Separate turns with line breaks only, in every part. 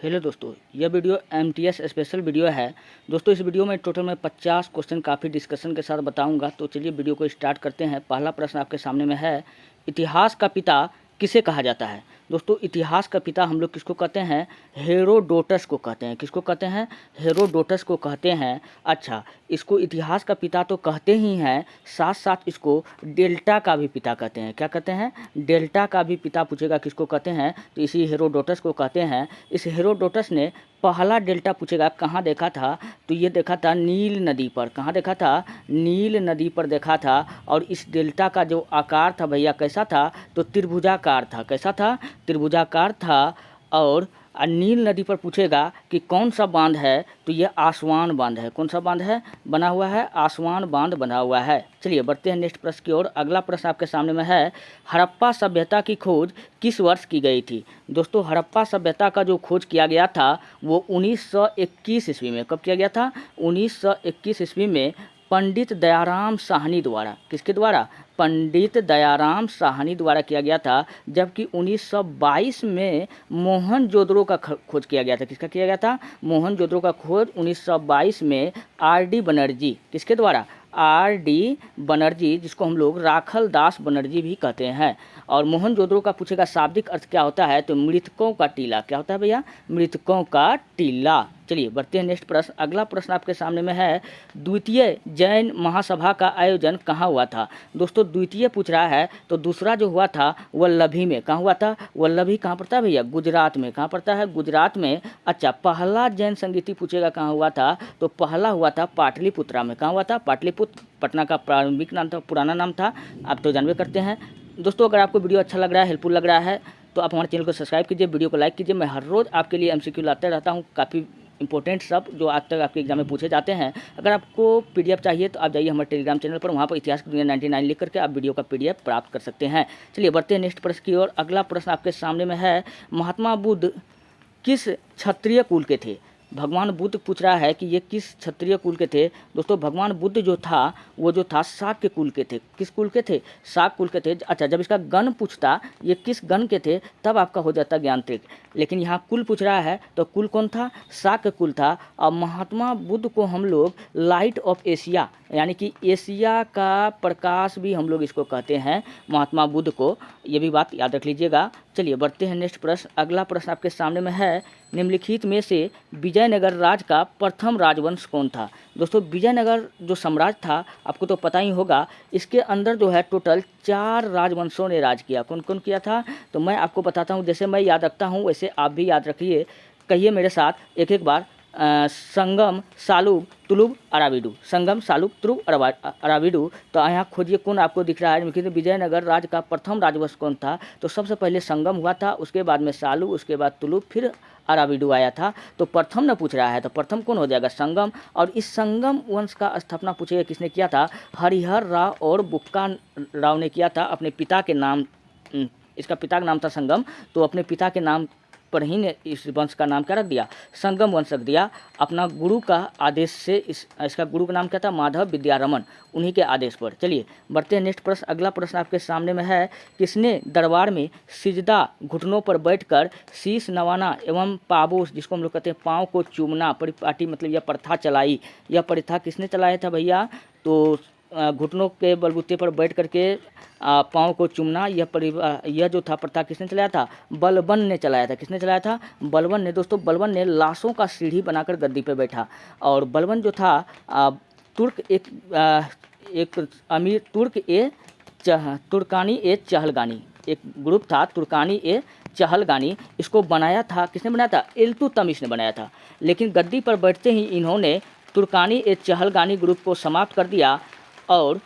Hello दोस्तों, यह video MTS special video है। दोस्तों इस वीडियो में टोटल मैं 50 क्वेश्चन काफ़ी डिस्कशन के साथ बताऊंगा। तो चलिए वीडियो को स्टार्ट करते हैं। पहला प्रश्न आपके सामने में है, इतिहास का पिता किसे कहा जाता है। दोस्तों इतिहास का पिता हम लोग किसको कहते हैं? हेरोडोटस को कहते हैं। किसको कहते हैं? हेरोडोटस को कहते हैं। अच्छा, इसको इतिहास का पिता तो कहते ही हैं, साथ साथ इसको डेल्टा का भी पिता कहते हैं। क्या कहते हैं? डेल्टा का भी पिता पूछेगा किसको कहते हैं, तो इसी हेरोडोटस को कहते हैं। इस हेरोडोटस ने पहला डेल्टा पूछेगा कहाँ देखा था, तो ये देखा था नील नदी पर। कहाँ देखा था? नील नदी पर देखा था। और इस डेल्टा का जो आकार था भैया कैसा था, तो त्रिभुजाकार था। कैसा था? त्रिभुजाकार था। और नील नदी पर पूछेगा कि कौन सा बांध है, तो ये आसवान बांध है। कौन सा बांध है बना हुआ है? आसवान बांध बना हुआ है। चलिए बढ़ते हैं नेक्स्ट प्रश्न की ओर। अगला प्रश्न आपके सामने में है, हड़प्पा सभ्यता की खोज किस वर्ष की गई थी। दोस्तों हड़प्पा सभ्यता का जो खोज किया गया था वो 1921 ईस्वी में। कब किया गया था? 1921 ईस्वी में पंडित दयाराम साहनी द्वारा। किसके द्वारा? पंडित दयाराम साहनी द्वारा किया गया था। जबकि 1922 में मोहनजोदड़ो का खोज किया गया था। किसका किया गया था? मोहनजोदड़ो का खोज 1922 में आर.डी. बनर्जी। किसके द्वारा? आर.डी. बनर्जी, जिसको हम लोग राखल दास बनर्जी भी कहते हैं। और मोहनजोदड़ो का पूछेगा शाब्दिक अर्थ क्या होता है, तो मृतकों का टीला। क्या होता है भैया? मृतकों का टीला। चलिए बढ़ते हैं नेक्स्ट प्रश्न। अगला प्रश्न आपके सामने में है, द्वितीय जैन महासभा का आयोजन कहाँ हुआ था। दोस्तों द्वितीय पूछ रहा है, तो दूसरा जो हुआ था वल्लभी में। कहाँ हुआ था? वल्लभी कहाँ पड़ता है भैया? गुजरात में। कहाँ पड़ता है? गुजरात में। अच्छा, पहला जैन संगीति पूछेगा कहाँ हुआ था, तो पहला हुआ था पाटलिपुत्रा में। कहाँ हुआ था? पाटलिपुत्र, पटना का प्रारंभिक नाम था, पुराना नाम था। आप तो जानवे करते हैं। दोस्तों अगर आपको वीडियो अच्छा लग रहा है, हेल्पफुल लग रहा है, तो आप हमारे चैनल को सब्सक्राइब कीजिए, वीडियो को लाइक कीजिए। मैं हर रोज़ आपके लिए एमसीक्यू लाते रहता हूँ, काफ़ी इंपॉर्टेंट सब जो आज तक आपके एग्जाम में पूछे जाते हैं। अगर आपको पीडीएफ चाहिए तो आप जाइए हमारे टेलीग्राम चैनल पर, वहाँ पर इतिहास की दुनिया 99 लिख करके आप वीडियो का पीडीएफ प्राप्त कर सकते हैं। चलिए बढ़ते हैं नेक्स्ट प्रश्न की ओर। अगला प्रश्न आपके सामने में है, महात्मा बुद्ध किस क्षत्रिय कुल के थे। भगवान बुद्ध पूछ रहा है कि ये किस क्षत्रिय कुल के थे। दोस्तों भगवान बुद्ध जो था वो जो था शाक्य कुल के थे। किस कुल के थे? शाक्य कुल के थे। अच्छा, जब इसका गण पूछता ये किस गण के थे, तब आपका हो जाता ज्ञानत्रिक। लेकिन यहाँ कुल पूछ रहा है, तो कुल कौन था? शाक्य कुल था। और महात्मा बुद्ध को हम लोग लाइट ऑफ एशिया, यानी कि एशिया का प्रकाश भी हम लोग इसको कहते हैं, महात्मा बुद्ध को। ये भी बात याद रख लीजिएगा। चलिए बढ़ते हैं नेक्स्ट प्रश्न। अगला प्रश्न आपके सामने में है, निम्नलिखित में से विजयनगर राज का प्रथम राजवंश कौन था। दोस्तों विजयनगर जो साम्राज्य था आपको तो पता ही होगा, इसके अंदर जो है टोटल 4 राजवंशों ने राज किया। कौन कौन किया था, तो मैं आपको बताता हूँ। जैसे मैं याद रखता हूँ वैसे आप भी याद रखिए। कहिए मेरे साथ एक एक बार, संगम, सालुब, तुलुब, अराविडू। संगम, सालुब, तुलुब, अराविडू। तो यहाँ खोजिए कौन आपको दिख रहा है। लेकिन विजयनगर राज का प्रथम राजवंश कौन था, तो सबसे पहले संगम हुआ था, उसके बाद में सालुब, उसके बाद तुलुब, फिर अराविडू आया था। तो प्रथम न पूछ रहा है, तो प्रथम कौन हो जाएगा? संगम। और इस संगम वंश का स्थापना पूछेगा किसने किया था? हरिहर राव और बुक्का राव ने किया था, अपने पिता के नाम। इसका पिता का नाम था संगम, तो अपने पिता के नाम पर ही ने इस वंश का नाम क्या रख दिया? संगम वंश रख दिया। अपना गुरु का आदेश से इसका गुरु का नाम क्या था? माधव विद्यारमन, उन्हीं के आदेश पर। चलिए बढ़ते हैं नेक्स्ट प्रश्न। अगला प्रश्न आपके सामने में है, किसने दरबार में सिजदा घुटनों पर बैठकर शीश नवाना एवं पाबोस, जिसको हम लोग कहते हैं पाँव को चूमना, परिपाटी मतलब यह प्रथा चलाई। यह प्रथा किसने चलाया था भैया? तो घुटनों के बलबूते पर बैठ करके पाँव को चूमना, यह जो था प्रथा किसने चलाया था? बलबन ने चलाया था। किसने चलाया था? बलबन ने। दोस्तों बलबन ने लाशों का सीढ़ी बनाकर गद्दी पे बैठा। और बलबन जो था तुर्क एक अमीर तुर्कानी ए चहलगानी, एक ग्रुप था तुर्कानी ए चहलगानी, इसको बनाया था। किसने बनाया था? इल्तुतमिश ने बनाया था। लेकिन गद्दी पर बैठते ही इन्होंने तुर्कानी ए चहलगानी ग्रुप को समाप्त कर दिया। और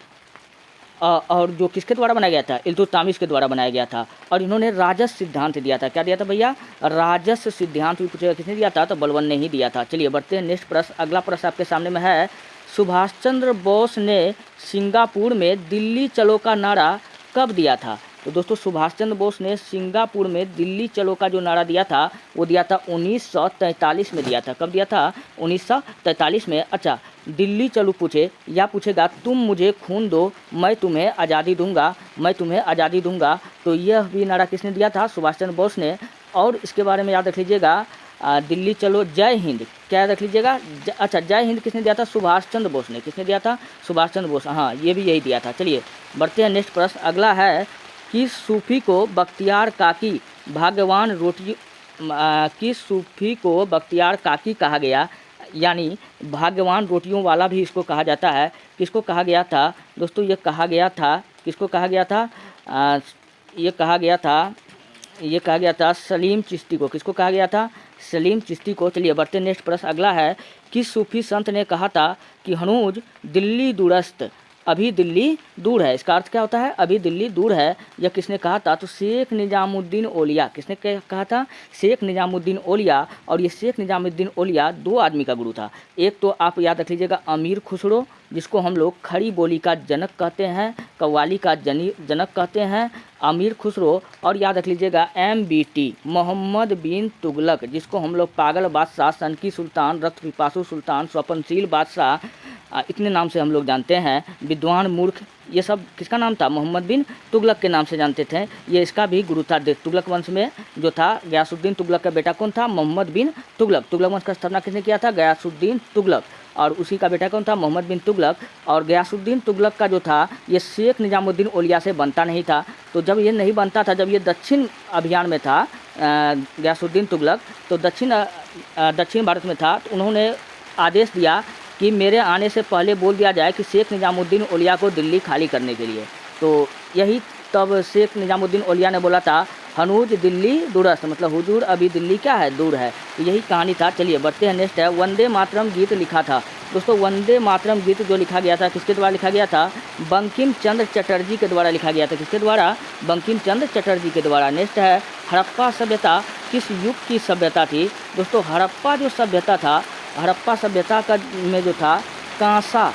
जो किसके द्वारा बनाया गया था? इल्तुतमिश के द्वारा बनाया गया था। और इन्होंने राजस्व सिद्धांत दिया था। क्या दिया था भैया? राजस्व सिद्धांत भी पूछेगा किसने दिया था, तो बलबन ने ही दिया था। चलिए बढ़ते हैं नेक्स्ट प्रश्न। अगला प्रश्न आपके सामने में है, सुभाष चंद्र बोस ने सिंगापुर में दिल्ली चलो का नारा कब दिया था। तो दोस्तों सुभाष चंद्र बोस ने सिंगापुर में दिल्ली चलो का जो नारा दिया था वो दिया था 1943 में दिया था। कब दिया था? 1943 में। अच्छा, दिल्ली चलो पूछे या पूछेगा तुम मुझे खून दो मैं तुम्हें आज़ादी दूंगा, मैं तुम्हें आज़ादी दूंगा, तो यह भी नारा किसने दिया था? सुभाष चंद्र बोस ने। और इसके बारे में याद रख लीजिएगा, दिल्ली चलो जय हिंद, क्या याद रख लीजिएगा, अच्छा जय हिंद किसने दिया था, सुभाष चंद्र बोस ने, किसने दिया था, सुभाष चंद्र बोस, हाँ ये भी यही दिया था। चलिए बढ़ते हैं नेक्स्ट प्रश्न, अगला है कि सूफी को बख्तियार काकी भाग्यवान रोटी, किस सूफी को बख्तियार काकी कहा गया, यानी भाग्यवान रोटियों वाला भी इसको कहा जाता है। किसको कहा गया था दोस्तों, ये कहा गया था, किसको कहा गया था, ये कहा गया था सलीम चिश्ती को। किसको कहा गया था, सलीम चिश्ती को। चलिए बढ़ते नेक्स्ट प्रश्न, अगला है किस सूफी संत ने कहा था कि हनूज दिल्ली दूरस्त, अभी दिल्ली दूर है, इसका अर्थ क्या होता है, अभी दिल्ली दूर है, यह किसने कहा था, तो शेख निजामुद्दीन औलिया, किसने कहा था, शेख निजामुद्दीन औलिया। और ये शेख निजामुद्दीन औलिया दो आदमी का गुरु था, एक तो आप याद रख लीजिएगा अमीर खुसरो, जिसको हम लोग खड़ी बोली का जनक कहते हैं, कव्वाली का जनक कहते हैं, अमीर खुसरो। और याद रख लीजिएगा MBT मोहम्मद बिन तुगलक, जिसको हम लोग पागल बादशाह, सनकी सुल्तान, रक्त पिपासु सुल्तान, स्वप्नशील बादशाह, इतने नाम से हम लोग जानते हैं, विद्वान मूर्ख, ये सब किसका नाम था, मोहम्मद बिन तुगलक के नाम से जानते थे। ये इसका भी गुरु था, तुगलक वंश में जो था गयासुद्दीन तुगलक का बेटा कौन था, मोहम्मद बिन तुगलक। तुगलक वंश का स्थापना किसने किया था, गयासुद्दीन तुगलक, और उसी का बेटा कौन था, मोहम्मद बिन तुगलक। और गयासुद्दीन तुगलक का जो था ये शेख निजामुद्दीन औलिया से बनता नहीं था। तो जब ये नहीं बनता था, जब ये दक्षिण अभियान में था गयासुद्दीन तुगलक, तो दक्षिण भारत में था, तो उन्होंने आदेश दिया कि मेरे आने से पहले बोल दिया जाए कि शेख निजामुद्दीन औलिया को दिल्ली खाली करने के लिए। तो यही तब शेख निजामुद्दीन औलिया ने बोला था हनूज दिल्ली दूरस्त, मतलब हुजूर अभी दिल्ली क्या है, दूर है। तो यही कहानी था। चलिए बढ़ते हैं नेक्स्ट है, वंदे मातरम गीत लिखा था दोस्तों, वंदे मातरम गीत जो लिखा गया था किसके द्वारा लिखा गया था, बंकिम चंद्र चटर्जी के द्वारा लिखा गया था। किसके द्वारा, बंकिम चंद्र चटर्जी के द्वारा। नेक्स्ट है हड़प्पा सभ्यता किस युग की सभ्यता थी दोस्तों, हड़प्पा जो सभ्यता था, हड़प्पा सभ्यता का में जो था कांसा,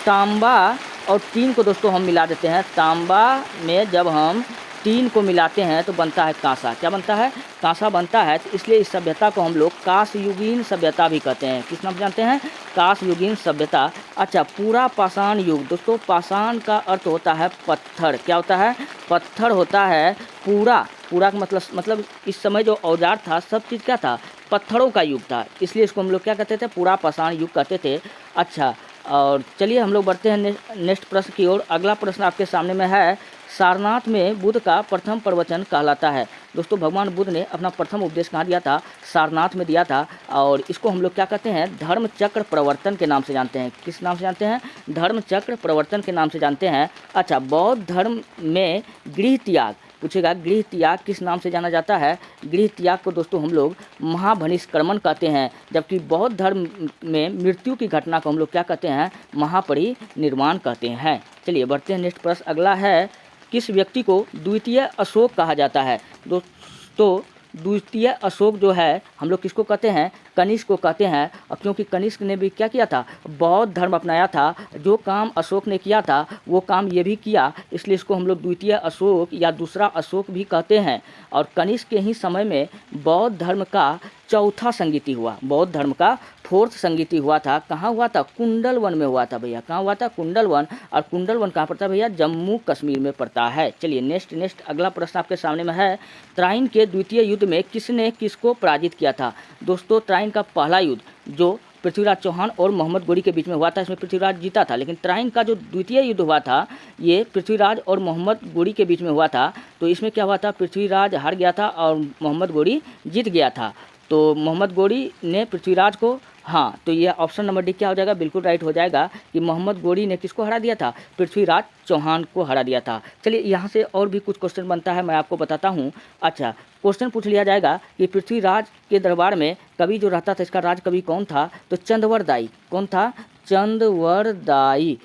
तांबा और टीन को दोस्तों हम मिला देते हैं, तांबा में जब हम टीन को मिलाते हैं तो बनता है कांसा, क्या बनता है, कांसा बनता है। तो इसलिए इस सभ्यता को हम लोग कांस्ययुगीन सभ्यता भी कहते हैं। किस नाम से जानते हैं, कांस्ययुगीन सभ्यता। अच्छा पूरा पाषाण युग दोस्तों, पाषाण का अर्थ होता है पत्थर, क्या होता है, पत्थर होता है। पूरा का मतलब इस समय जो औजार था सब चीज़ क्या था, पत्थरों का युग था, इसलिए इसको हम लोग क्या कहते थे, पूरा पाषाण युग कहते थे। अच्छा और चलिए हम लोग बढ़ते हैं नेक्स्ट प्रश्न की ओर। अगला प्रश्न आपके सामने में है, सारनाथ में बुद्ध का प्रथम प्रवचन कहलाता है दोस्तों, भगवान बुद्ध ने अपना प्रथम उपदेश कहाँ दिया था, सारनाथ में दिया था। और इसको हम लोग क्या कहते हैं, धर्म चक्र प्रवर्तन के नाम से जानते हैं। किस नाम से जानते हैं, धर्म चक्र प्रवर्तन के नाम से जानते हैं। अच्छा बौद्ध धर्म में गृह त्याग पूछेगा, गृह त्याग किस नाम से जाना जाता है, गृह त्याग को दोस्तों हम लोग महाभनिष्क्रमण कहते हैं, जबकि बौद्ध धर्म में मृत्यु की घटना को हम लोग क्या कहते हैं, महापरिनिर्वाण कहते हैं। चलिए बढ़ते हैं नेक्स्ट प्रश्न, अगला है किस व्यक्ति को द्वितीय अशोक कहा जाता है दोस्तों, द्वितीय अशोक जो है हम लोग किसको कहते हैं, कनिष्क को कहते हैं। और क्योंकि कनिष्क ने भी क्या किया था, बौद्ध धर्म अपनाया था, जो काम अशोक ने किया था वो काम ये भी किया, इसलिए इसको हम लोग द्वितीय अशोक या दूसरा अशोक भी कहते हैं। और कनिष्क के ही समय में बौद्ध धर्म का चौथा संगीति हुआ, बौद्ध धर्म का फोर्थ संगीति हुआ था। कहाँ हुआ था, कुंडल वन में हुआ था भैया, कहाँ हुआ था, कुंडल वन। और कुंडल वन कहाँ पड़ता है भैया, जम्मू कश्मीर में पड़ता है। चलिए नेक्स्ट अगला प्रश्न आपके सामने में है, त्राइन के द्वितीय युद्ध में किसने किसको पराजित किया था दोस्तों, त्राइन का पहला युद्ध जो पृथ्वीराज चौहान और मोहम्मद गोरी के बीच में हुआ था, इसमें पृथ्वीराज जीता था। लेकिन त्राइन का जो द्वितीय युद्ध हुआ था ये पृथ्वीराज और मोहम्मद गोरी के बीच में हुआ था। तो इसमें क्या हुआ था, पृथ्वीराज हार गया था और मोहम्मद गोरी जीत गया था। तो मोहम्मद गोरी ने पृथ्वीराज को, हाँ तो ये ऑप्शन नंबर डी क्या हो जाएगा, बिल्कुल राइट हो जाएगा कि मोहम्मद गोरी ने किसको हरा दिया था, पृथ्वीराज चौहान को हरा दिया था। चलिए यहाँ से और भी कुछ क्वेश्चन बनता है, मैं आपको बताता हूँ। अच्छा क्वेश्चन पूछ लिया जाएगा कि पृथ्वीराज के दरबार में कवि जो रहता था, इसका राज कवि कौन था, तो चंदवरदाई। कौन था, चंदवरदाई,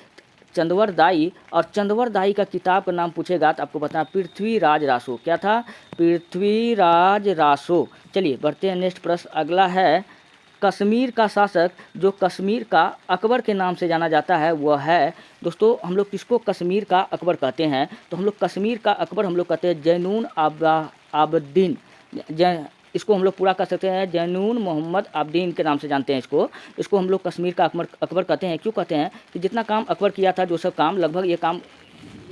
चंदवरदाई। और चंदवरदाई का किताब का नाम पूछेगा तो आपको बताना पृथ्वीराज रासो, क्या था, पृथ्वीराज रासो। चलिए बढ़ते हैं नेक्स्ट प्रश्न, अगला है कश्मीर का शासक जो कश्मीर का अकबर के नाम से जाना जाता है वह है दोस्तों, हम लोग किसको कश्मीर का अकबर कहते हैं, तो हम लोग कश्मीर का अकबर हम लोग कहते हैं जैनुन आबदीन, इसको हम लोग पूरा कर सकते हैं जैनुन मोहम्मद आबदीन के नाम से जानते हैं इसको हम लोग कश्मीर का अकबर कहते हैं। क्यों कहते हैं कि जितना काम अकबर किया था, जो सब काम लगभग ये काम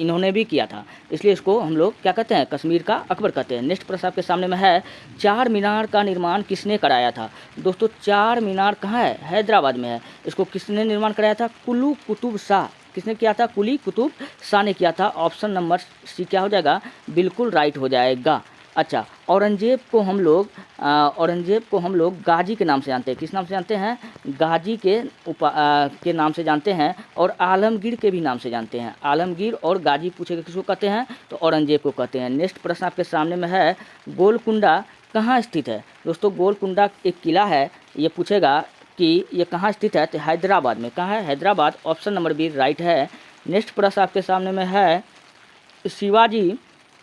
इन्होंने भी किया था, इसलिए इसको हम लोग क्या कहते हैं, कश्मीर का अकबर कहते हैं। नेक्स्ट प्रश्न आपके सामने में है, चार मीनार का निर्माण किसने कराया था। दोस्तों चार मीनार कहाँ है, हैदराबाद में है। इसको किसने निर्माण कराया था, कुली कुतुब शाह। किसने किया था, कुली कुतुब शाह ने किया था। ऑप्शन नंबर सी क्या हो जाएगा, बिल्कुल राइट हो जाएगा। अच्छा, औरंगजेब को हम लोग गाजी के नाम से जानते हैं। किस नाम से जानते हैं, गाजी के नाम से जानते हैं, और आलमगीर के भी नाम से जानते हैं। आलमगीर और गाजी पूछेगा किसको कहते हैं, तो औरंगजेब को कहते हैं। नेक्स्ट प्रश्न आपके सामने में है, गोलकुंडा कहाँ स्थित है। दोस्तों गोलकुंडा एक किला है, ये पूछेगा कि ये कहाँ स्थित है, तो हैदराबाद में। कहाँ है, Hyderabad. Option number B right है। नेक्स्ट प्रश्न आपके सामने में है, शिवाजी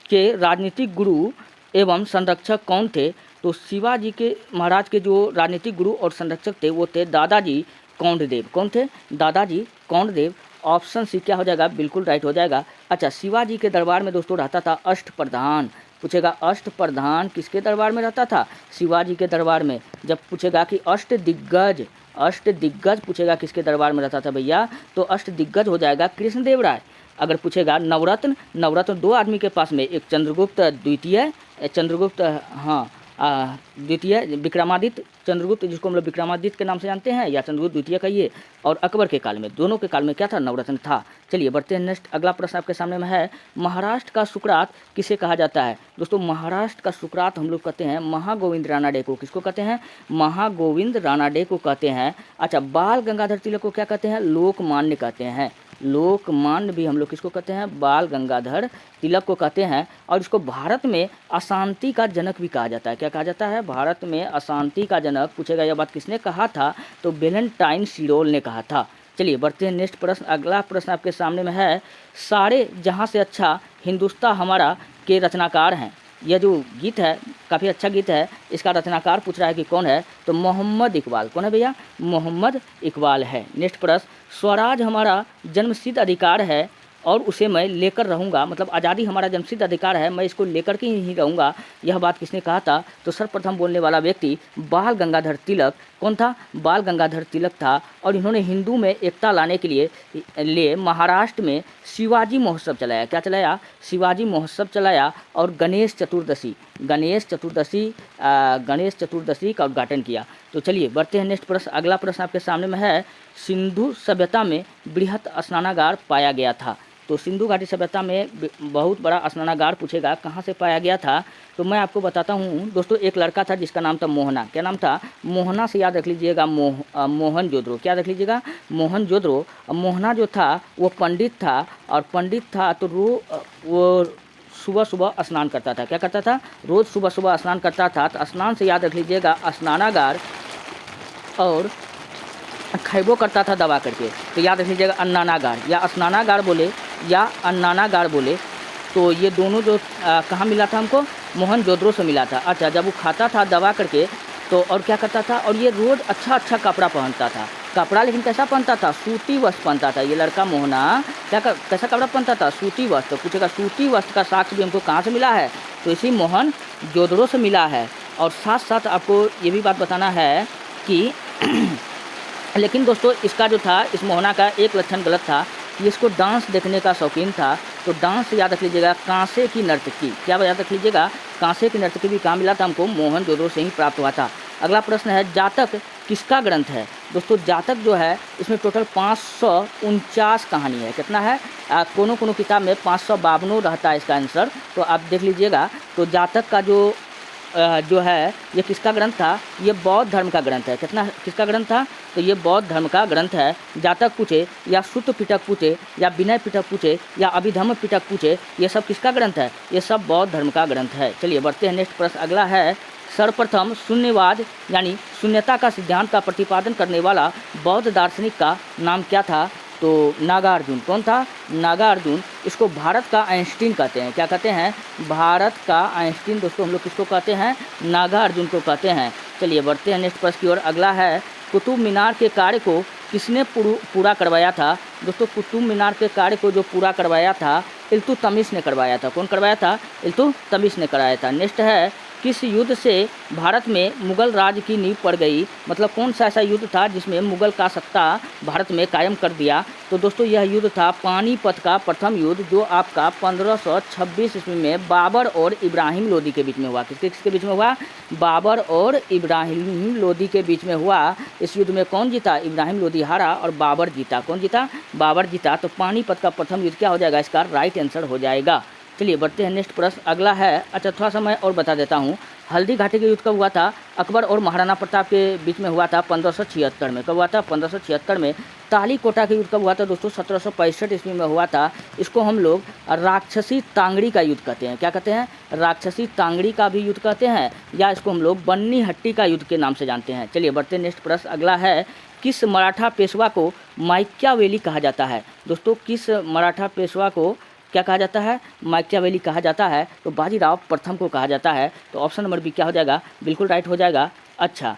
के राजनीतिक गुरु एवं संरक्षक कौन थे। तो शिवाजी के महाराज के जो राजनीतिक गुरु और संरक्षक थे वो थे दादाजी कौंडदेव। कौन थे, दादाजी कौंडदेव। ऑप्शन सी क्या हो जाएगा, बिल्कुल राइट हो जाएगा। अच्छा, शिवाजी के दरबार में दोस्तों रहता था अष्टप्रधान। पूछेगा अष्टप्रधान किसके दरबार में रहता था, शिवाजी के दरबार में। जब पूछेगा कि अष्टदिग्गज पूछेगा किसके दरबार में रहता था भैया, तो अष्टदिग्गज हो जाएगा कृष्णदेव राय। अगर पूछेगा नवरत्न दो आदमी के पास में, एक चंद्रगुप्त द्वितीय विक्रमादित्य चंद्रगुप्त, जिसको हम लोग विक्रमादित्य के नाम से जानते हैं, या चंद्रगुप्त द्वितीय कहिए, और अकबर के काल में, दोनों के काल में क्या था, नवरत्न था। चलिए बढ़ते हैं नेक्स्ट। अगला प्रश्न आपके सामने में है, महाराष्ट्र का सुकरात किसे कहा जाता है। दोस्तों महाराष्ट्र का सुकरात हम लोग कहते हैं महागोविंद रानाडे को। किसको कहते हैं, महागोविंद रानाडे को कहते हैं। अच्छा, बाल गंगाधर तिलक को क्या कहते हैं, लोकमान्य कहते हैं। लोकमान्य भी हम लोग किसको कहते हैं, बाल गंगाधर तिलक को कहते हैं। और इसको भारत में अशांति का जनक भी कहा जाता है। क्या कहा जाता है, भारत में अशांति का जनक। पूछेगा यह बात किसने कहा था, तो वेलेंटाइन सिरोल ने कहा था। चलिए बढ़ते हैं नेक्स्ट प्रश्न। अगला प्रश्न आपके सामने में है, सारे जहां से अच्छा हिंदुस्तान हमारा के रचनाकार हैं। यह जो गीत है काफ़ी अच्छा गीत है, इसका रचनाकार पूछ रहा है कि कौन है, तो मोहम्मद इकबाल। कौन है भैया, मोहम्मद इकबाल है। नेक्स्ट प्रश्न, स्वराज हमारा जन्मसिद्ध अधिकार है और उसे मैं लेकर रहूँगा। मतलब आज़ादी हमारा जन्मसिद्ध अधिकार है, मैं इसको लेकर के ही रहूँगा। यह बात किसने कहा था, तो सर्वप्रथम बोलने वाला व्यक्ति बाल गंगाधर तिलक। कौन था, बाल गंगाधर तिलक था। और इन्होंने हिंदू में एकता लाने के लिए महाराष्ट्र में शिवाजी महोत्सव चलाया। क्या चलाया, शिवाजी महोत्सव चलाया। और गणेश चतुर्दशी का उद्घाटन किया। तो चलिए बढ़ते हैं नेक्स्ट प्रश्न। अगला प्रश्न आपके सामने में है, सिंधु सभ्यता में बृहत स्नानागार पाया गया था। तो सिंधु घाटी सभ्यता में बहुत बड़ा स्नानागार पूछेगा कहाँ से पाया गया था, तो मैं आपको बताता हूँ दोस्तों। एक लड़का था जिसका नाम था मोहना। क्या नाम था, मोहना से याद रख लीजिएगा, मोहनजोदड़ो। क्या रख लीजिएगा, मोहनजोदड़ो। मोहना जो था वो पंडित था, और पंडित था तो वो सुबह सुबह स्नान करता था। क्या करता था, रोज़ सुबह सुबह स्नान करता था। तो स्नान से याद रख लीजिएगा स्नानागार, और खैबो करता था दबा करके, तो याद रख लीजिएगा अन्नानागार, या स्नानागार बोले या अन्नानागार बोले। तो ये दोनों जो कहाँ मिला था हमको, मोहनजोदड़ो से मिला था। अच्छा, जब वो खाता था दबा करके, तो और क्या करता था, और ये रोज़ अच्छा कपड़ा पहनता था। कपड़ा लेकिन कैसा पहनता था, सूती वस्त्र पहनता था। ये लड़का मोहना कैसा कपड़ा पहनता था, सूती वस्त्र। पूछेगा सूती वस्त्र का साक्ष्य भी हमको कहाँ से मिला है, तो इसी मोहनजोदड़ो से मिला है। और साथ साथ आपको ये भी बात बताना है कि लेकिन दोस्तों इसका जो था, इस मोहना का एक लक्षण गलत था कि इसको डांस देखने का शौकीन था। तो डांस याद रख लीजिएगा, कांसे की नर्तकी। क्या याद रख लीजिएगा, कांसे की नर्तकी भी कहाँ मिला था हमको, मोहनजोदड़ो से ही प्राप्त हुआ था। अगला प्रश्न है, जातक किसका ग्रंथ है। दोस्तों जातक जो है इसमें टोटल 549 कहानी है। कितना है, कोनो किताब में 552 रहता है इसका आंसर, तो आप देख लीजिएगा। तो जातक का जो है ये किसका ग्रंथ था, ये बौद्ध धर्म का ग्रंथ है। किसका ग्रंथ था, तो ये बौद्ध धर्म का ग्रंथ है। जातक पूछे या सूत्र पिटक पूछे या विनय पिटक पूछे या अभिधम्म पिटक पूछे, ये सब किसका ग्रंथ है, ये सब बौद्ध धर्म का ग्रंथ है। चलिए बढ़ते हैं नेक्स्ट प्रश्न। अगला है, सर्वप्रथम शून्यवाद यानी शून्यता का सिद्धांत का प्रतिपादन करने वाला बौद्ध दार्शनिक का नाम क्या था, तो नागार्जुन। कौन था, नागार्जुन। इसको भारत का आइंस्टीन कहते हैं। क्या कहते हैं, भारत का आइंस्टीन। दोस्तों हम लोग किसको कहते हैं, नागार्जुन को कहते हैं। चलिए बढ़ते हैं नेक्स्ट प्रश्न की ओर। अगला है, कुतुब मीनार के कार्य को किसने पूरा करवाया था। दोस्तों कुतुब मीनार के कार्य को जो पूरा करवाया था, इल्तुतमिश ने करवाया था। कौन करवाया था, इल्तुतमिश ने कराया था। नेक्स्ट है, किस युद्ध से भारत में मुगल राज की नींव पड़ गई, मतलब कौन सा ऐसा युद्ध था जिसमें मुगल का सत्ता भारत में कायम कर दिया। तो दोस्तों यह युद्ध था पानीपत का प्रथम युद्ध, जो आपका 1526 ईस्वी में बाबर और इब्राहिम लोदी के बीच में हुआ। किसके बीच में हुआ? बाबर और इब्राहिम लोदी के बीच में हुआ। इस युद्ध में कौन जीता? इब्राहिम लोदी हारा और बाबर जीता। कौन जीता? बाबर जीता। तो पानीपत का प्रथम युद्ध क्या हो जाएगा? इसका राइट आंसर हो जाएगा। चलिए बढ़ते हैं नेक्स्ट प्रश्न। अगला है, अच्छा थोड़ा सा मैं और बता देता हूँ, हल्दी घाटी का युद्ध कब हुआ था? अकबर और महाराणा प्रताप के बीच में हुआ था 1576 में। कब हुआ था? 1576 में। तालीकोटा का युद्ध कब हुआ था दोस्तों? 1765 ईस्वी में हुआ था। इसको हम लोग राक्षसी तांगड़ी का युद्ध कहते हैं। क्या कहते हैं? राक्षसी तांगड़ी का भी युद्ध कहते हैं, या इसको हम लोग बन्नी हट्टी का युद्ध के नाम से जानते हैं। चलिए बढ़ते हैं नेक्स्ट प्रश्न। अगला है, किस मराठा पेशवा को माइक्यावेली कहा जाता है? दोस्तों किस मराठा पेशवा को क्या कहा जाता है? माइक्यावेली कहा जाता है। तो बाजीराव प्रथम को कहा जाता है। तो ऑप्शन नंबर बी क्या हो जाएगा? बिल्कुल राइट हो जाएगा। अच्छा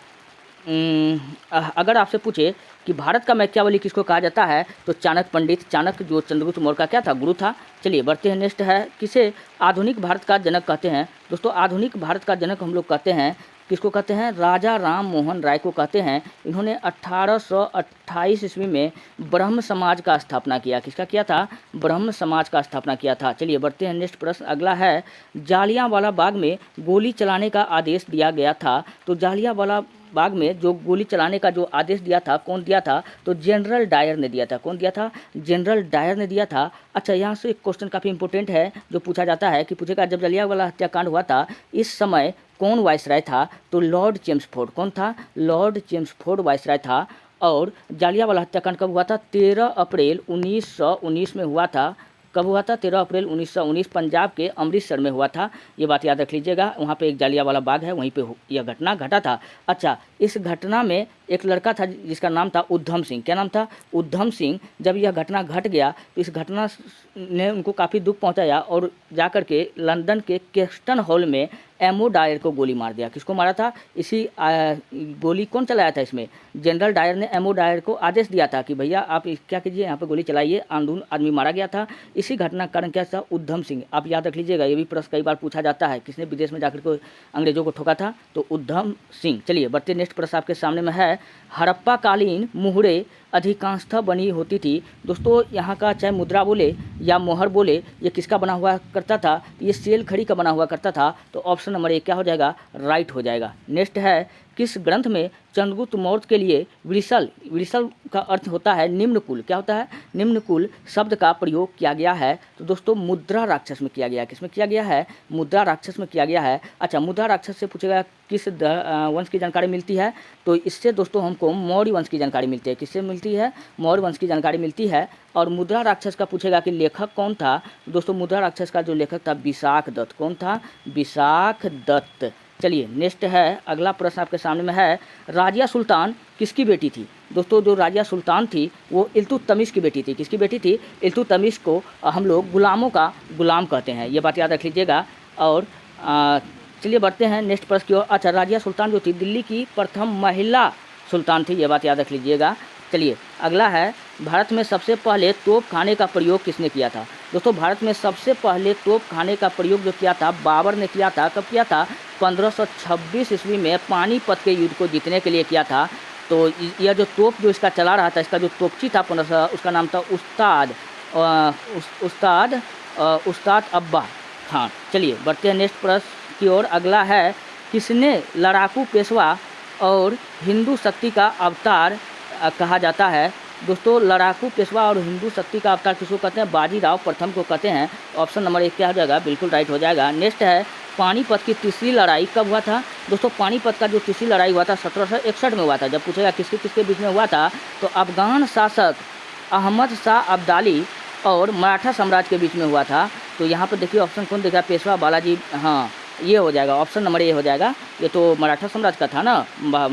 अगर आपसे पूछे कि भारत का माइक्यावेली किसको कहा जाता है, तो चाणक्य पंडित, चाणक्य जो चंद्रगुप्त मौर्य का क्या था? गुरु था। चलिए बढ़ते हैं नेक्स्ट है, किसे आधुनिक भारत का जनक कहते हैं? दोस्तों आधुनिक भारत का जनक हम लोग कहते हैं, किसको कहते हैं? राजा राम मोहन राय को कहते हैं। इन्होंने 1828 ईस्वी में ब्रह्म समाज का स्थापना किया। किसका किया था? ब्रह्म समाज का स्थापना किया था। चलिए बढ़ते हैं नेक्स्ट प्रश्न। अगला है, जालियांवाला बाग में गोली चलाने का आदेश दिया गया था। तो जालियांवाला बाग में जो गोली चलाने का जो आदेश दिया था, कौन दिया था? तो जनरल डायर ने दिया था। कौन दिया था? जनरल डायर ने दिया था। अच्छा यहाँ से एक क्वेश्चन काफ़ी इंपॉर्टेंट है जो पूछा जाता है कि पूछेगा, जब जालियांवाला हत्याकांड हुआ था इस समय कौन वाइसराय था? तो लॉर्ड चेम्सफोर्ड। कौन था? लॉर्ड चेम्सफोर्ड वाइसराय था। और जालियांवाला हत्याकांड कब हुआ था? 13 अप्रैल 1919 में हुआ था। कब हुआ था? 13 अप्रैल 1919 पंजाब के अमृतसर में हुआ था। ये बात याद रख लीजिएगा। वहाँ पे एक जालियांवाला बाग है, वहीं पे यह घटना घटा था। अच्छा इस घटना में एक लड़का था जिसका नाम था उद्धम सिंह। क्या नाम था? उद्धम सिंह। जब यह घटना घट गया तो इस घटना ने उनको काफ़ी दुख पहुंचाया और जाकर के लंदन के केस्टन हॉल में एमओ डायर को गोली मार दिया। किसको मारा था? इसी गोली कौन चलाया था इसमें? जनरल डायर ने एमओ डायर को आदेश दिया था कि भैया आप क्या कीजिए, यहाँ पे गोली चलाइए। अंधाधुंध आदमी मारा गया था। इसी घटना का कारण क्या था? उद्धम सिंह। आप याद रख लीजिएगा, ये भी प्रश्न कई बार पूछा जाता है, किसने विदेश में जाकर को अंग्रेजों को ठोका था? तो उद्धम सिंह। चलिए बढ़ते नेक्स्ट प्रश्न आपके सामने में है, हड़प्पा कालीन मुहरे अधिकांशतः बनी होती थी। दोस्तों यहाँ का चाहे मुद्रा बोले या मोहर बोले, ये किसका बना हुआ करता था? ये सेल खड़ी का बना हुआ करता था। तो ऑप्शन नंबर 1 क्या हो जाएगा? राइट हो जाएगा। नेक्स्ट है, किस ग्रंथ में चंद्रगुप्त मौर्य के लिए विरसल, विरसल का अर्थ होता है निम्न कुल। क्या होता है? निम्न कुल शब्द का प्रयोग किया गया है। तो दोस्तों मुद्रा राक्षस में किया गया है। किस में किया गया है? मुद्रा राक्षस में किया गया है। अच्छा मुद्रा राक्षस से पूछेगा किस वंश की जानकारी मिलती है? तो इससे दोस्तों हमको मौर्य वंश की जानकारी मिलती है। किससे मिलती है? मौर्य वंश की जानकारी मिलती है। और मुद्रा राक्षस का पूछेगा कि लेखक कौन था? दोस्तों मुद्रा राक्षस का जो लेखक था विशाख दत्त। कौन था? विशाख दत्त। चलिए नेक्स्ट है, अगला प्रश्न आपके सामने में है, राजिया सुल्तान किसकी बेटी थी? दोस्तों जो राजिया सुल्तान थी वो इल्तुतमिश की बेटी थी। किसकी बेटी थी? इल्तुतमिश को हम लोग गुलामों का गुलाम कहते हैं। ये बात याद रख लीजिएगा। और चलिए बढ़ते हैं नेक्स्ट प्रश्न की ओर। अच्छा राजिया सुल्तान जो थी दिल्ली की प्रथम महिला सुल्तान थी। ये बात याद रख लीजिएगा। चलिए अगला है, भारत में सबसे पहले तोप खाने का प्रयोग किसने किया था? दोस्तों भारत में सबसे पहले तोप खाने का प्रयोग जो किया था बाबर ने किया था। कब किया था? 1526 ईस्वी में पानीपत के युद्ध को जीतने के लिए किया था। तो यह जो तोप जो इसका चला रहा था, इसका जो तोपची था उसका नाम था उस्ताद अब्बा खान। चलिए बढ़ते हैं नेक्स्ट प्रश्न की ओर। अगला है, किसने लड़ाकू पेशवा और हिंदू शक्ति का अवतार कहा जाता है? दोस्तों लड़ाकू पेशवा और हिंदू शक्ति का अवतार किसको कहते हैं? बाजीराव प्रथम को कहते हैं। ऑप्शन नंबर 1 क्या हो जाएगा? बिल्कुल राइट हो जाएगा। नेक्स्ट है, पानीपत की तीसरी लड़ाई कब हुआ था? दोस्तों पानीपत का जो तीसरी लड़ाई हुआ था 1761 में हुआ था। जब पूछेगा किसके किसके बीच में हुआ था, तो अफगान शासक अहमद शाह अब्दाली और मराठा साम्राज्य के बीच में हुआ था। तो यहाँ पर देखिए ऑप्शन कौन देख रहा है? पेशवा बालाजी। हाँ ये हो जाएगा, ऑप्शन नंबर ए हो जाएगा। ये तो मराठा साम्राज्य का था ना,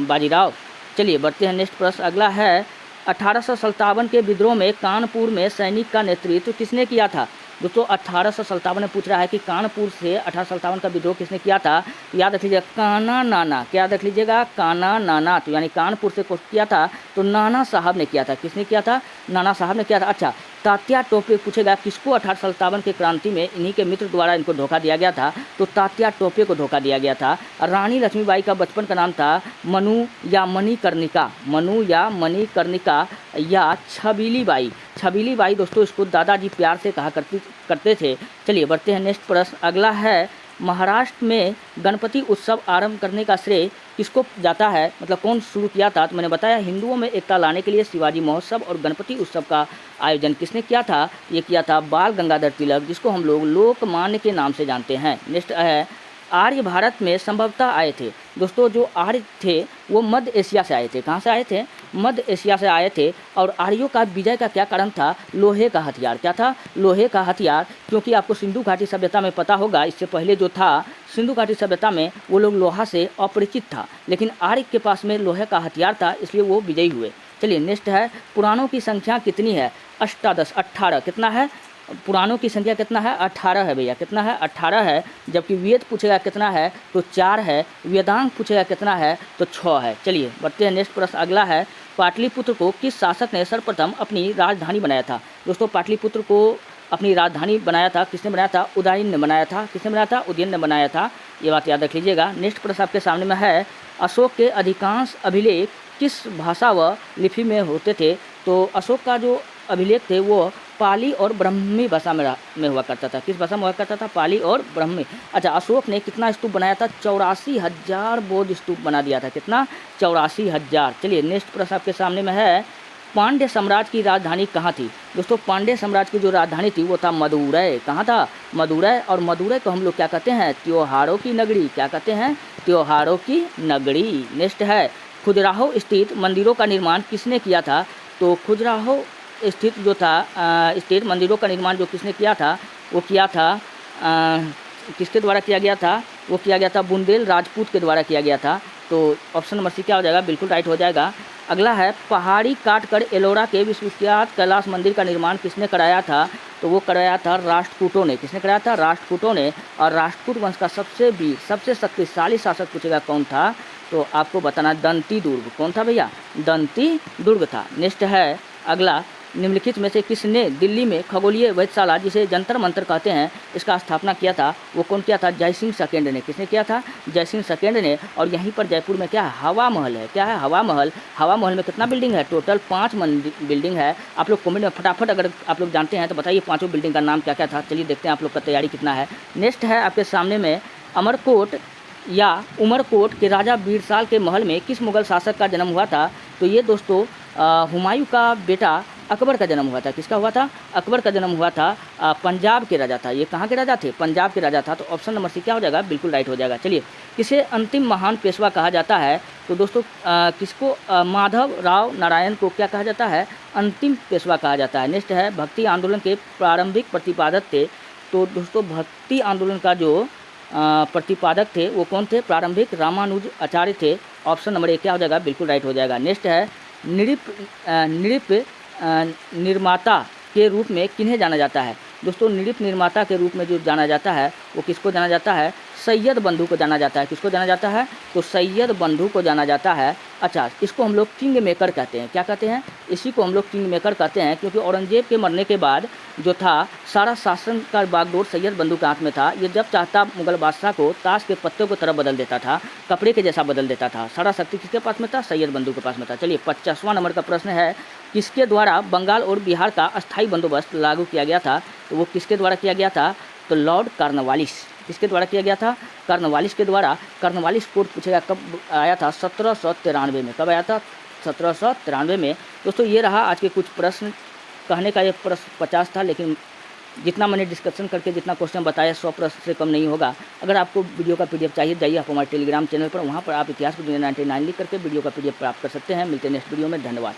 बाजीराव। चलिए बढ़ते हैं नेक्स्ट प्रश्न। अगला है, 1857 के विद्रोह में कानपुर में सैनिक का नेतृत्व किसने किया था? दोस्तों 1857 में पूछ रहा है कि कानपुर से 1857 का विद्रोह किसने किया था। याद रख लीजिएगा काना नाना, क्या याद रख लीजिएगा काना नाना, तो यानी कानपुर से किया था तो नाना साहब ने किया था। किसने किया था? नाना साहब ने किया था। अच्छा, तात्या टोपे पूछेगा किसको 1857 की क्रांति में इन्हीं के मित्र द्वारा इनको धोखा दिया गया था, तो तात्या टोपे को धोखा दिया गया था। रानी लक्ष्मीबाई का बचपन का नाम था मनु या मणिकर्णिका, मनु या मणिकर्णिका या छबीली बाई। छबीली बाई दोस्तों इसको दादाजी प्यार से कहा करते थे। चलिए बढ़ते हैं नेक्स्ट प्रश्न। अगला है महाराष्ट्र में गणपति उत्सव आरंभ करने का श्रेय किसको जाता है, मतलब कौन शुरू किया था। तो मैंने बताया हिंदुओं में एकता लाने के लिए शिवाजी महोत्सव और गणपति उत्सव का आयोजन किसने किया था। ये किया था बाल गंगाधर तिलक, जिसको हम लोग लोकमान्य के नाम से जानते हैं। नेक्स्ट है आर्य भारत में संभवतः आए थे। दोस्तों जो आर्य थे वो मध्य एशिया से आए थे। कहाँ से आए थे? मध्य एशिया से आए थे। और आर्यों का विजय का क्या कारण था? लोहे का हथियार। क्या था? लोहे का हथियार। क्योंकि आपको सिंधु घाटी सभ्यता में पता होगा, इससे पहले जो था सिंधु घाटी सभ्यता में वो लोग लोहा से अपरिचित था, लेकिन आर्य के पास में लोहे का हथियार था, इसलिए वो विजयी हुए। चलिए नेक्स्ट है पुराणों की संख्या कितनी है। अष्टादश, 18। कितना है? पुराणों की संख्या कितना है? 18 है भैया। कितना है? 18 है। जबकि वेद पूछेगा कितना है तो 4 है। वेदांग पूछेगा कितना है तो 6 है। चलिए बढ़ते हैं नेक्स्ट प्रश्न। अगला है पाटलिपुत्र को किस शासक ने सर्वप्रथम अपनी राजधानी बनाया था। दोस्तों पाटलिपुत्र को अपनी राजधानी बनाया था किसने बनाया था? उदयन ने बनाया था। किसने बनाया था? उदयन ने बनाया था। ये बात याद रख लीजिएगा। नेक्स्ट प्रश्न आपके सामने में है अशोक के अधिकांश अभिलेख किस भाषा व लिपि में होते थे। तो अशोक का जो अभिलेख थे वो पाली और ब्राह्मी भाषा में हुआ करता था। किस भाषा में हुआ करता था? पाली और ब्राह्मी। अच्छा, अशोक ने कितना स्तूप बनाया था? 84,000 बौद्ध स्तूप बना दिया था। कितना? 84,000। चलिए नेक्स्ट प्रश्न आपके सामने में है पांड्य साम्राज्य की राजधानी कहाँ थी। दोस्तों पांड्य साम्राज्य की जो राजधानी थी वो था मदुरै। कहाँ था? मदुरै। और मदुरै को हम लोग क्या कहते हैं? त्योहारों की नगरी। क्या कहते हैं? त्योहारों की नगरी। नेक्स्ट है खजुराहो स्थित मंदिरों का निर्माण किसने किया था। तो खजुराहो स्थित जो था स्थित मंदिरों का निर्माण जो किसने किया था वो किया था किसके द्वारा किया गया था? वो किया गया था बुंदेल राजपूत के द्वारा किया गया था। तो ऑप्शन नंबर सी क्या हो जाएगा? बिल्कुल राइट हो जाएगा। अगला है पहाड़ी काटकर एलोरा के विश्वविख्यात कैलाश मंदिर का निर्माण किसने कराया था। तो वो कराया था राष्ट्रकूटों ने। किसने कराया था? राष्ट्रकूटों ने। और राष्ट्रकूट वंश का सबसे वीर सबसे शक्तिशाली शासक पूछेगा कौन था, तो आपको बताना दंती दुर्ग। कौन था भैया? दंती दुर्ग था। नेक्स्ट है अगला निम्नलिखित में से किसने दिल्ली में खगोलीय वेधशाला जिसे जंतर मंतर कहते हैं इसका स्थापना किया था। वो कौन किया था? जयसिंह सेकेंड ने। किसने किया था? जयसिंह सेकेंड ने। और यहीं पर जयपुर में क्या है? हवा महल है। क्या है? हवा महल। हवा महल में कितना बिल्डिंग है? टोटल 5 बिल्डिंग है। आप लोग कमेंट में फटाफट अगर आप लोग जानते हैं तो बताइए पाँचों बिल्डिंग का नाम क्या क्या था। चलिए देखते हैं आप लोग का तैयारी कितना है। नेक्स्ट है आपके सामने में अमरकोट या उमरकोट के राजा बीरसाल के महल में किस मुगल शासक का जन्म हुआ था। तो ये दोस्तों हुमायूं का बेटा अकबर का जन्म हुआ था। किसका हुआ था? अकबर का जन्म हुआ था। पंजाब के राजा था। ये कहाँ के राजा थे? पंजाब के राजा था। तो ऑप्शन नंबर सी क्या हो जाएगा? बिल्कुल राइट हो जाएगा। चलिए किसे अंतिम महान पेशवा कहा जाता है। तो दोस्तों किसको? माधव राव नारायण को क्या कहा जाता है? अंतिम पेशवा कहा जाता है। नेक्स्ट है भक्ति आंदोलन के प्रारंभिक प्रतिपादक थे। तो दोस्तों भक्ति आंदोलन का जो प्रतिपादक थे वो कौन थे? प्रारंभिक रामानुज आचार्य थे। ऑप्शन नंबर 1 क्या हो जाएगा? बिल्कुल राइट हो जाएगा। नेक्स्ट है नृप निर्माता के रूप में किन्हें जाना जाता है। दोस्तों नृप निर्माता के रूप में जो जाना जाता है वो किसको जाना जाता है? सैयद बंधु को जाना जाता है। किसको जाना जाता है? तो सैयद बंधु को जाना जाता है। अच्छा, इसको हम लोग किंग मेकर कहते हैं। क्या कहते हैं? इसी को हम लोग किंग मेकर कहते हैं, क्योंकि औरंगजेब के मरने के बाद जो था सारा शासन का बागडोर सैयद बंधु के हाथ में था। ये जब चाहता मुगल बादशाह को ताश के पत्तों की तरह बदल देता था, कपड़े के जैसा बदल देता था। सारा शक्ति किसके पास में था? सैयद बंधु के पास में था। चलिए 50वां नंबर का प्रश्न है किसके द्वारा बंगाल और बिहार का अस्थायी बंदोबस्त लागू किया गया था। तो वो किसके द्वारा किया गया था? तो लॉर्ड कॉर्नवालिस। किसके द्वारा किया गया था? कॉर्नवालिस के द्वारा। कॉर्नवालिस कोड पूछेगा कब आया था? 1793 में। कब आया था? 1793 में। दोस्तों ये रहा आज के कुछ प्रश्न। कहने का ये प्रश्न 50 था, लेकिन जितना मैंने डिस्कशन करके जितना क्वेश्चन बताया 100 प्रश्न से कम नहीं होगा। अगर आपको वीडियो का PDF चाहिए जाइए आप हमारे टेलीग्राम चैनल पर, वहाँ पर आप इतिहास को 99 लिख करके वीडियो का PDF प्राप्त कर सकते हैं। मिलते हैं नेक्स्ट वीडियो में। धन्यवाद।